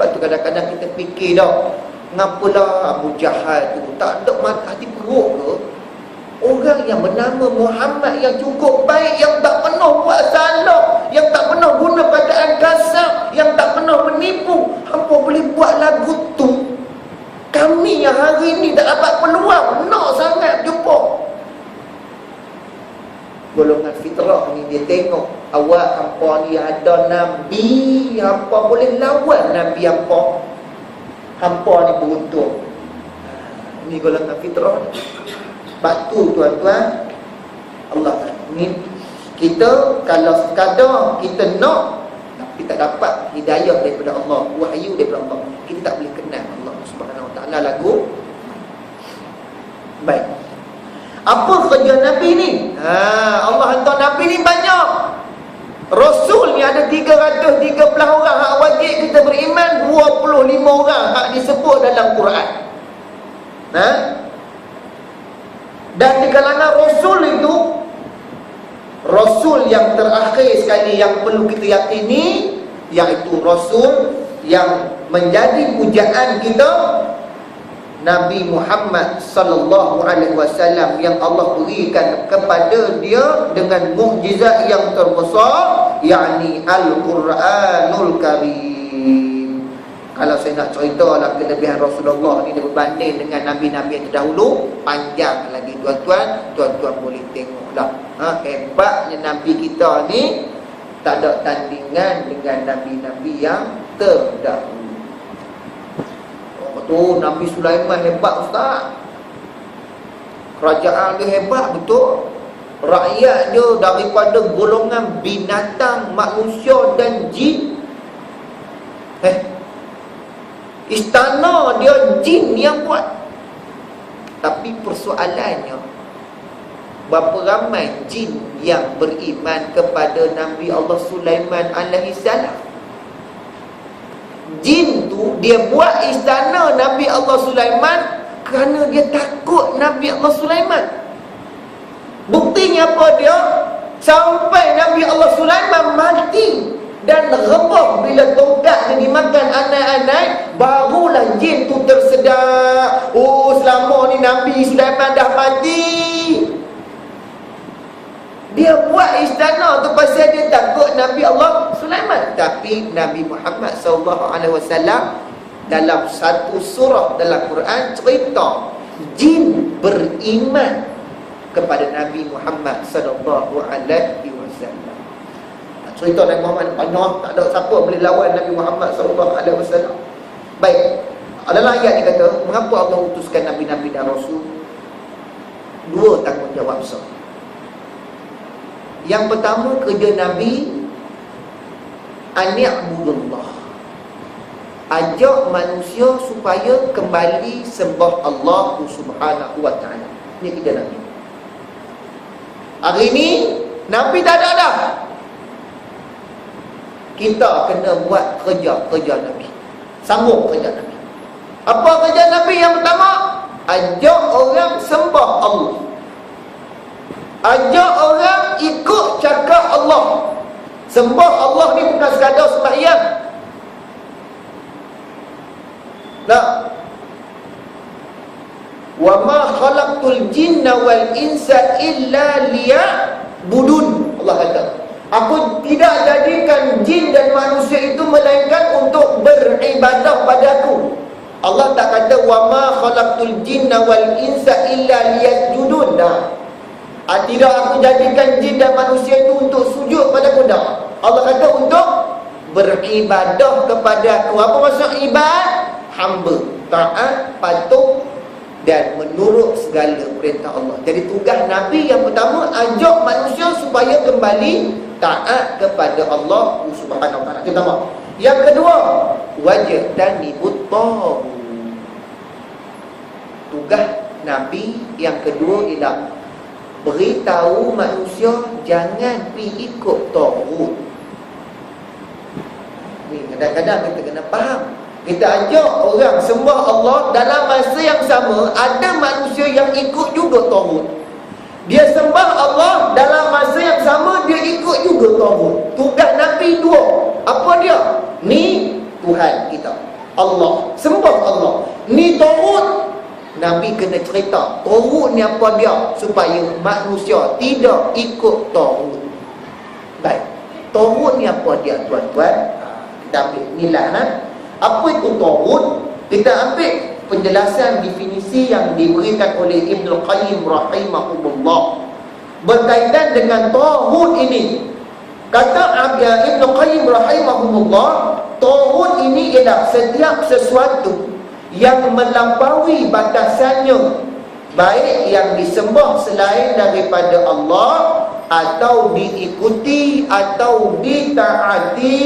Sebab tu kadang-kadang kita fikir dah, ngapalah Abu Jahal tu tak ada mata hati perut ke? Orang yang bernama Muhammad yang cukup baik, yang tak pernah buat salah, yang tak pernah guna perkataan kasar, yang tak pernah menipu, hampa boleh buat lagu tu. Kami yang hari ni tak dapat peluang, nak sangat jumpa. Golongan fitrah ni dia tengok awak hampa ni ada Nabi, hampa boleh lawan Nabi hampa. Hampa ni beruntung. Ini golongan fitrah ni. Sebab tu tuan-tuan, Allah ni kita kalau sekadar kita nak tapi tak dapat hidayah daripada Allah, wahyu daripada Allah, kita tak boleh kenal Allah Subhanahu Wa Taala lagu. Baik. Apa kerja Nabi ni? Allah hantar Nabi ni banyak. Rasul ni ada 313 orang hak wajib kita beriman, 25 orang hak disebut dalam Quran. Dan di kalangan Rasul itu, Rasul yang terakhir sekali yang perlu kita yakini, iaitu Rasul yang menjadi pujaan kita, Nabi Muhammad sallallahu alaihi wasallam, yang Allah berikan kepada dia dengan mukjizat yang terbesar, yakni Al-Quranul Karim. Kalau saya nak ceritalah kelebihan Rasulullah ni berbanding dengan Nabi-Nabi yang terdahulu, panjang lagi tuan-tuan. Tuan-tuan boleh tengoklah. Hebatnya Nabi kita ni tak ada tandingan dengan Nabi-Nabi yang terdahulu. Tu Nabi Sulaiman hebat ustaz. Kerajaan dia hebat betul. Rakyat dia daripada golongan binatang, manusia dan jin. Istana dia jin yang buat. Tapi persoalannya, berapa ramai jin yang beriman kepada Nabi Allah Sulaiman alaihi salam? Jin tu dia buat istana Nabi Allah Sulaiman kerana dia takut Nabi Allah Sulaiman. Buktinya apa dia? Sampai Nabi Allah Sulaiman mati dan rebah bila tongkat dia dimakan anak-anak, barulah jin tu tersedar. Oh, selama ni Nabi Sulaiman dah mati. Dia buat istana tu pasal dia takut Nabi Allah Sulaiman. Tapi Nabi Muhammad SAW dalam satu surah dalam Quran cerita jin beriman kepada Nabi Muhammad SAW. Cerita Nabi Muhammad banyak, tak ada siapa boleh lawan Nabi Muhammad SAW. Baik, adalah ayat dia kata, mengapa Allah utuskan Nabi-Nabi dan Rasul? Dua tanggungjawab besar. Yang pertama, kerja Nabi ani'budullah, ajak manusia supaya kembali sembah Allah Subhanahu Wa Taala. Ini kerja Nabi. Hari ini Nabi tak ada dah. Kita kena buat kerja Nabi. Sambung kerja Nabi. Apa kerja Nabi yang pertama? Ajak orang sembah Allah. Ajak orang ikut cakap Allah. Sembah Allah ni bukan sekadar sembahyang. Nah. Wa ma khalaqtul jinna wal insa illa liya'budun. Allah kata, aku tidak jadikan jin dan manusia itu melainkan untuk beribadah padaku. Allah tak kata wa ma khalaqtul jinna wal insa illa liyasjudun. Tidak aku jadikan jin dan manusia itu untuk sujud padaku. Allah kata untuk beribadah kepada aku. Apa maksud ibad? Hamba, taat, patuh dan menurut segala perintah Allah. Jadi tugas Nabi yang pertama, ajak manusia supaya kembali taat kepada Allah Subhanahu Wa Taala. Kita tahu. Yang kedua, wajib dan nibut-tahu. Tugas Nabi yang kedua ialah beritahu manusia jangan pergi ikut taghut. Ni kadang-kadang kita kena faham. Kita ajak orang sembah Allah, dalam masa yang sama ada manusia yang ikut juga taghut. Dia sembah Allah, dalam masa yang sama dia ikut juga taghut. Tugas Nabi dua. Apa dia? Ni Tuhan kita, Allah, sembah Allah. Ni Taghut. Nabi kena cerita Taghut ni apa dia, supaya manusia tidak ikut Taghut. Baik, Taghut ni apa dia tuan-tuan? Kita ambil nilai apa itu Taghut. Kita ambil penjelasan definisi yang diberikan oleh Ibnu Qayyim rahimahullah berkaitan dengan Taghut ini. Kata Ibnu Qayyim rahimahullah, Taghut ini ialah setiap sesuatu yang melampaui batasannya, baik yang disembah selain daripada Allah, atau diikuti atau ditaati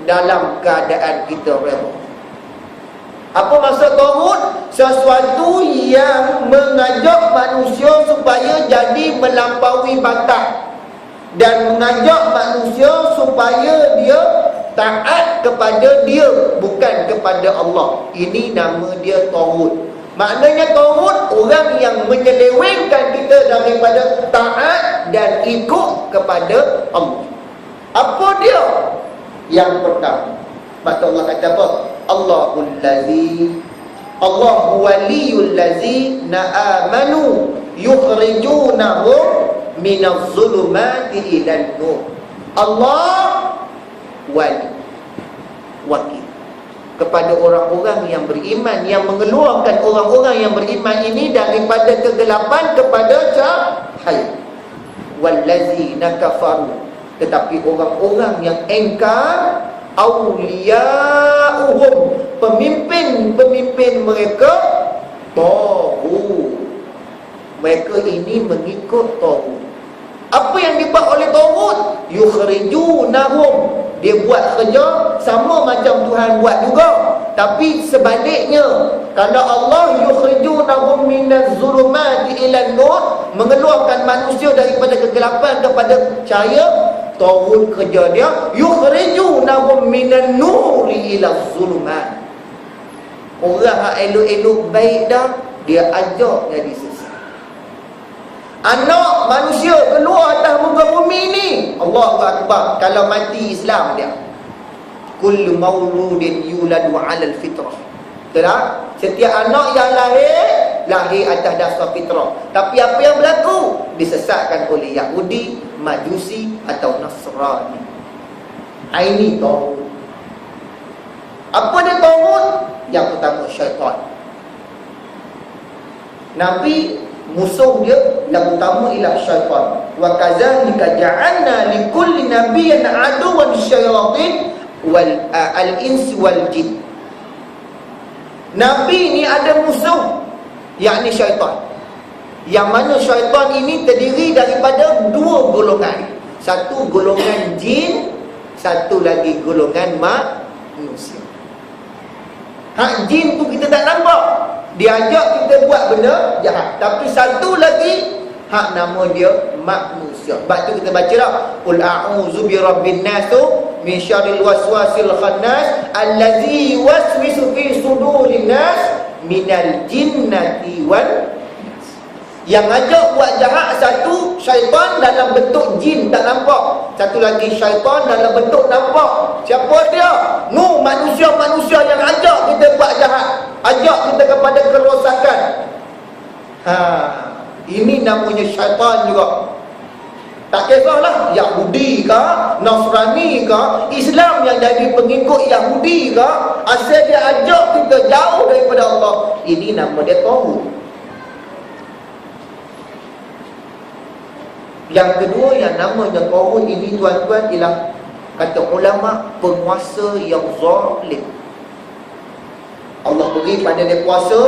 dalam keadaan kita redha. Apa maksud Taghut? Sesuatu yang mengajak manusia supaya jadi melampaui batas, dan mengajak manusia supaya dia taat kepada dia, bukan kepada Allah. Ini nama dia Taghut. Maknanya Taghut, orang yang menyelewengkan kita daripada taat dan ikut kepada Allah. Apa dia? Yang pertama, maka Allah kata apa? Allahul ladzi, Allahu waliyul ladzina amanu yukhrijunahum minaz zulumati ilan nur. Allah wali, wakil kepada orang-orang yang beriman, yang mengeluarkan orang-orang yang beriman ini daripada kegelapan kepada cahaya. Wallazina kafaru, tetapi orang-orang yang engkar, awliya'uhum, pemimpin-pemimpin mereka, Taghut. Mereka ini mengikut Taghut. Apa yang dibuat oleh Taghut? Yukhrijunahum, dia buat kerja sama macam Tuhan buat juga, tapi sebaliknya. Kalau Allah yukhrijunahum minaz zulumati ilan nur, mengeluarkan manusia daripada kegelapan kepada cahaya, Taghut kerja dia yukhrijunahum minan nuri ilaz zulumat. Orang elok-elok baik dah, dia ajak jadi sesat. Anak manusia keluar atas muka bumi ni, Allahu Akbar, kalau mati Islam dia, kullu mauludin yuladu 'alal fitrah. Betul tak? Setiap anak yang lahir atas dasar fitrah. Tapi apa yang berlaku? Disesatkan oleh Yahudi, Majusi atau Nasrani. Ini Taghut. Apa dia Taghut? Yang pertama, syaitan. Nabi, musuh dia yang utama ialah syaitan. Wa kadzalika ja'alna likulli nabiyyin aduwwan syayatin wal al-ins wal jin. Nabi ni ada musuh, yakni syaitan. Yang mana syaitan ini terdiri daripada dua golongan. Satu golongan jin, satu lagi golongan manusia. Hak jin tu kita tak nampak, dia ajak kita buat benda jahat. Tapi satu lagi, hak nama dia manusia. Sebab tu kita baca dah, qul a'udzu birabbin nas min syarril waswasil khannas allazi yuwaswisu fi sudurin nas minal jinnati wan. Yang ajak buat jahat satu syaitan dalam bentuk jin tak nampak, satu lagi syaitan dalam bentuk nampak. Siapa dia? Manusia-manusia yang ajak kita buat jahat, ajak kita kepada kerosakan. Ini namanya syaitan juga. Tak kisahlah Yahudi ke, Nasrani ke, Islam yang jadi pengikut Yahudi ke, asal dia ajak kita jauh daripada Allah, ini nama dia Taghut. Yang kedua yang namanya Taghut ini tuan-tuan ialah, kata ulama, penguasa yang zalim. Allah beri pada dia kuasa,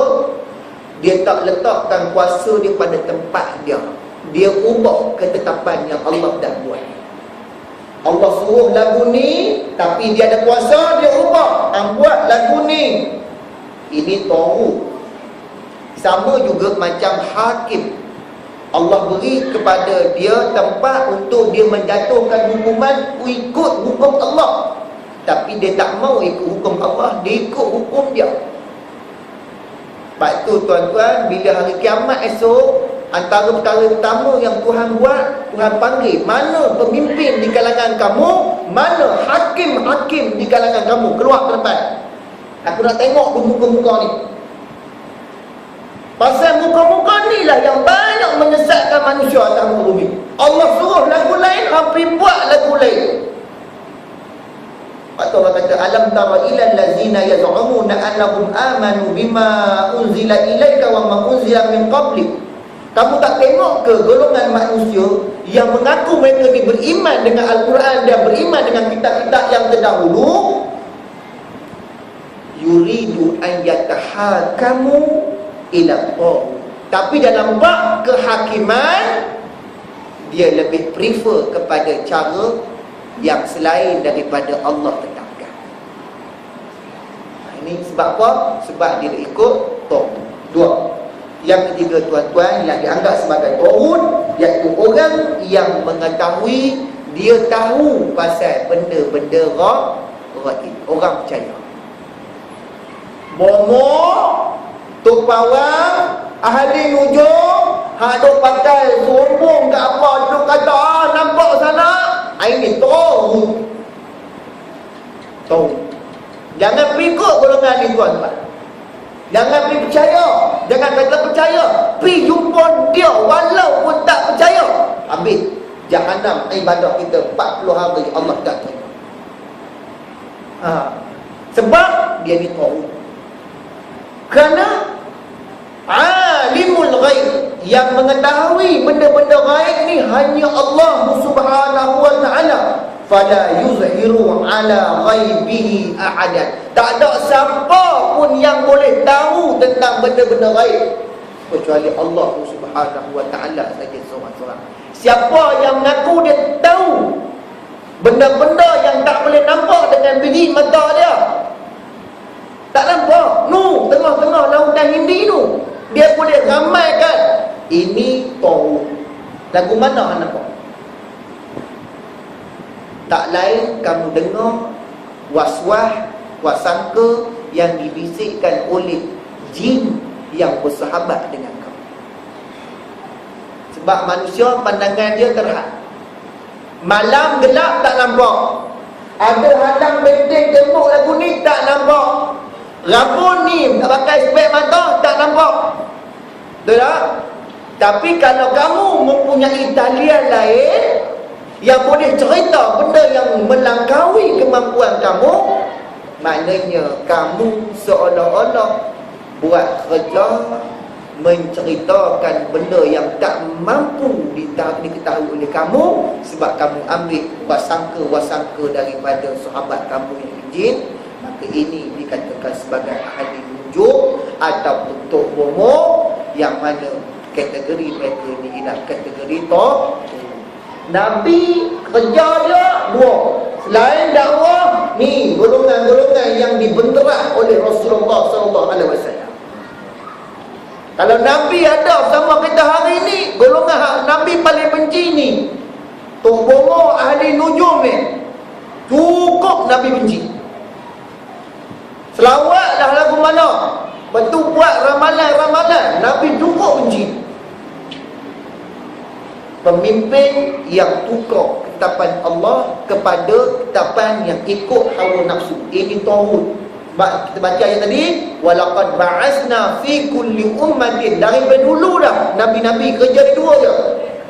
dia tak letakkan kuasa dia pada tempat dia. Dia ubah ketetapan yang Allah dah buat. Allah suruh lagu ni, tapi dia ada kuasa, dia ubah, buat lagu ni. Ini Taghut. Sama juga macam hakim. Allah beri kepada dia tempat untuk dia menjatuhkan hukuman ikut hukum Allah, tapi dia tak mau ikut hukum Allah, dia ikut hukum dia. Sebab tu tuan-tuan, bila hari kiamat esok, antara perkara pertama yang Tuhan buat, Tuhan panggil mana pemimpin di kalangan kamu, mana hakim-hakim di kalangan kamu, keluar ke depan. Aku nak tengok muka-muka ni. Pasal muka-muka ni lah yang banyak menyesatkan manusia atas muka bumi. Allah suruh lagu lain, hampir buat lagu lain. Atau Allah kata, alam tara ilal lazina yaz'umuna annahum amanu bima unzila ilaika wa ma unzila min qablik. Kamu tak tengok ke golongan manusia yang mengaku mereka ni beriman dengan Al-Quran dan beriman dengan kitab-kitab yang terdahulu, yuridu an yatahakamu ila Allah, tapi dalam bab kehakiman dia lebih prefer kepada cara yang selain daripada Allah tetapkan. Ini sebab apa? Sebab dia ikut Tauhid. Dua. Yang ketiga, tuan-tuan, yang dianggap sebagai Tauhid, iaitu orang yang mengetahui, dia tahu pasal benda-benda ghaib. Orang percaya. Bomo, tok pawang, ahli nujum, hak duk pakai sombong ke apa, duk kata nampak sana. Ini Tauhid. Tauhid. Jangan ikut golongan ni, tuan-tuan. Jangan pergi percaya. Jangan kata percaya, pergi jumpa dia walaupun tak percaya. Habis Jahanam ibadah kita 40 hari Allah tak terima. Sebab dia ni Tauhid. Kerana alimul ghaib, yang mengetahui benda-benda ghaib ni hanya Allah Subhanahu wa ta'ala. Fala yuzhiru ala ghaibihi ahadan. Tak ada siapa pun yang boleh tahu tentang benda-benda ghaib kecuali Allah Subhanahu wa ta'ala saja seorang-seorang. Siapa yang mengaku dia tahu benda-benda yang tak boleh nampak dengan biji mata dia, tak nampak, tengah-tengah lautan Hindi tu, dia boleh ramaikan, ini Tauhid. Lagu mana anda nampak? Tak lain kamu dengar waswas, wasangka yang dibisikkan oleh jin yang bersahabat dengan kamu. Sebab manusia pandangan dia terhad. Malam gelap tak nampak, ada hadang benteng tembok lagu ni tak nampak, rabun ni tak pakai spek mata tak nampak. Betul tak? Tapi kalau kamu mempunyai talian lain yang boleh cerita benda yang melangkaui kemampuan kamu, maknanya kamu seolah-olah buat kerja menceritakan benda yang tak mampu diketahui oleh kamu, sebab kamu ambil wasangka daripada sahabat kamu yang jin. Maka ini dikatakan sebagai ahli nujum ataupun tok bomo, yang mana kategori mereka ni ialah kategori tok. Nabi kerja dia dua. Selain dakwah, ni golongan-golongan yang dibenterah oleh Rasulullah SAW. Kalau Nabi ada sama kita hari ni, golongan Nabi paling benci ni, tok bomo, ahli nujum ni, cukup Nabi benci. Selawatlah lagu mana, betul buat ramalan-ramalan, Nabi cukup benci. Pemimpin yang tukar ketetapan Allah kepada ketetapan yang ikut hawa nafsu, ini Tauhid. Kita baca ayat tadi, walaqad ba'asna fi kulli ummatin, daripada dulu dah nabi-nabi kerja dia dua je,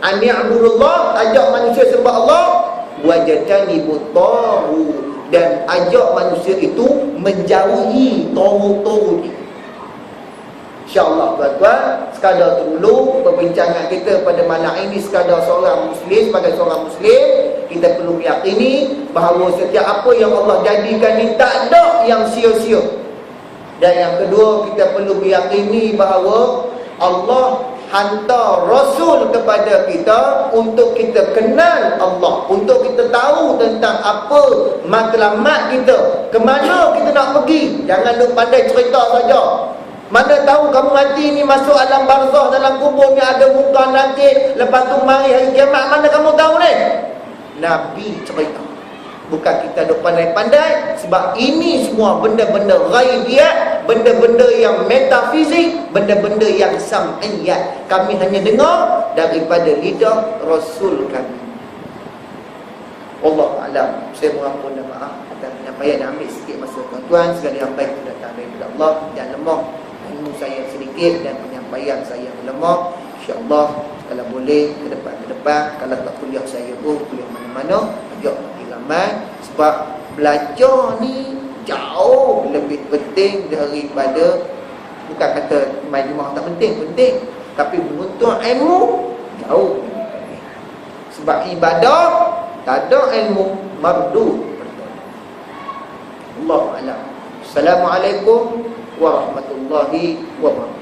an ya'budullah, ajak manusia sembah Allah, wajtanibut taghut, dan ajak manusia itu menjauhi taghut-taghut. InsyaAllah tuan-tuan, sekadar itu dulu perbincangan kita pada malam ini. Sekadar seorang Muslim, sebagai seorang Muslim, kita perlu meyakini bahawa setiap apa yang Allah jadikan ni tak ada yang sia-sia. Dan yang kedua, kita perlu meyakini bahawa Allah hantar Rasul kepada kita untuk kita kenal Allah, untuk kita tahu tentang apa matlamat kita, ke mana kita nak pergi. Jangan duk pandai cerita saja. Mana tahu kamu mati ni masuk alam barzah, dalam kubur ni ada muka nakir, lepas tu mari hari kiamat, mana kamu tahu ni? Nabi cerita. Bukan kita duk pandai-pandai, sebab ini semua benda-benda ghaibiyat, benda-benda yang metafizik, benda-benda yang sam'iyat. Kami hanya dengar daripada lidah Rasul kami. Allah Alam. Saya mohon dan maaf atas penyampaian, ambil sikit masa tuan-tuan. Segala yang baik itu datang daripada Allah, dan lemah ilmu saya sedikit dan penyampaian saya lemah. InsyaAllah kalau boleh ke depan, kalau tak kuliah saya pun kuliah mana-mana, ajak pergi ramai. Sebab belajar ni jauh lebih penting daripada, bukan kata main rumah tak penting, tapi menuntut ilmu jauh lebih penting. Sebab ibadah tak ada ilmu mardud. Allahu a'lam. Assalamualaikum warahmatullahi wabarakatuh.